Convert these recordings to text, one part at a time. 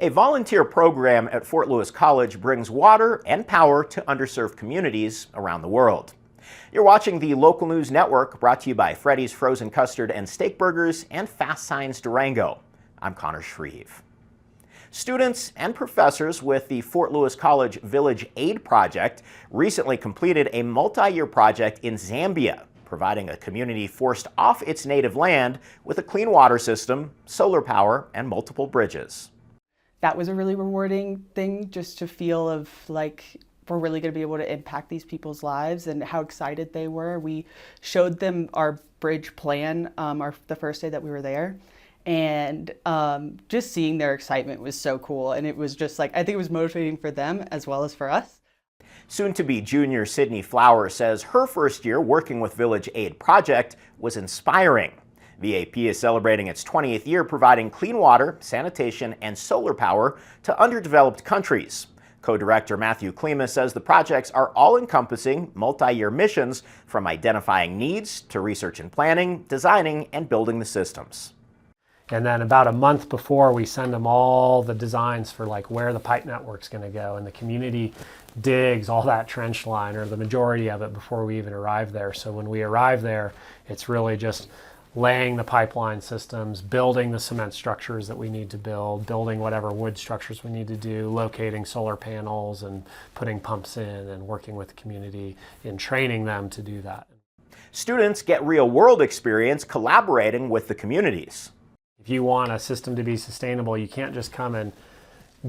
A volunteer program at Fort Lewis College brings water and power to underserved communities around the world. You're watching the Local News Network, brought to you by Freddy's Frozen Custard and Steak Burgers and Fast Signs Durango. I'm Connor Shreve. Students and professors with the Fort Lewis College Village Aid Project recently completed a multi-year project in Zambia, providing a community forced off its native land with a clean water system, solar power, and multiple bridges. That was a really rewarding thing, just to feel of like we're really going to be able to impact these people's lives and how excited they were. We showed them our bridge plan the first day that we were there, and just seeing their excitement was so cool. And it was just like, I think it was motivating for them as well as for us. Soon-to-be junior Sydney Flower says her first year working with Village Aid Project was inspiring. VAP is celebrating its 20th year providing clean water, sanitation, and solar power to underdeveloped countries. Co-director Matthew Klima says the projects are all-encompassing, multi-year missions from identifying needs to research and planning, designing, and building the systems. And then about a month before, we send them all the designs for like where the pipe network's going to go, and the community digs all that trench line, or the majority of it, before we even arrive there. So when we arrive there, it's really just laying the pipeline systems, building the cement structures that we need to build, building whatever wood structures we need to do, locating solar panels and putting pumps in, and working with the community in training them to do that. Students get real-world experience collaborating with the communities. If you want a system to be sustainable, you can't just come and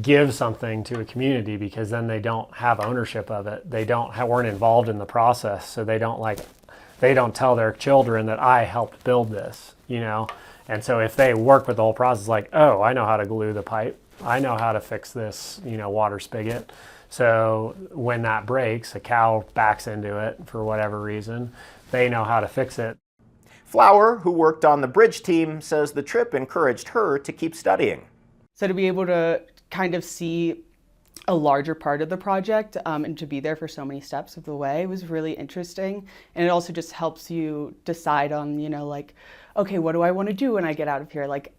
give something to a community, because then they don't have ownership of it. They weren't involved in the process, so they don't tell their children that I helped build this, you know? And so if they work with the whole process, like, oh, I know how to glue the pipe, I know how to fix this, water spigot. So when that breaks, a cow backs into it for whatever reason, they know how to fix it. Flower, who worked on the bridge team, says the trip encouraged her to keep studying. So to be able to kind of see a larger part of the project and to be there for so many steps of the way was really interesting. And it also just helps you decide on, like, okay, what do I want to do when I get out of here? Like,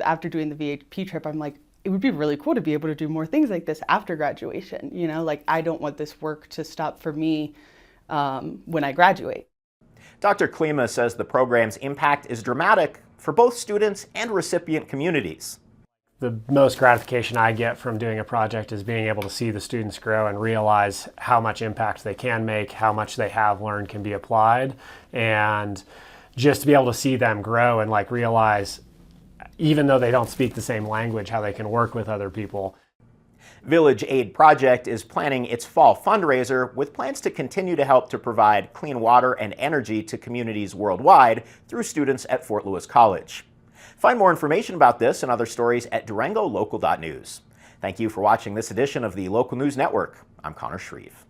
after doing the VAP trip, I'm like, it would be really cool to be able to do more things like this after graduation. Like, I don't want this work to stop for me when I graduate. Dr. Klima says the program's impact is dramatic for both students and recipient communities. The most gratification I get from doing a project is being able to see the students grow and realize how much impact they can make, how much they have learned can be applied, and just to be able to see them grow and like realize, even though they don't speak the same language, how they can work with other people. Village Aid Project is planning its fall fundraiser with plans to continue to help to provide clean water and energy to communities worldwide through students at Fort Lewis College. Find more information about this and other stories at durangolocal.news. Thank you for watching this edition of the Local News Network. I'm Connor Shreve.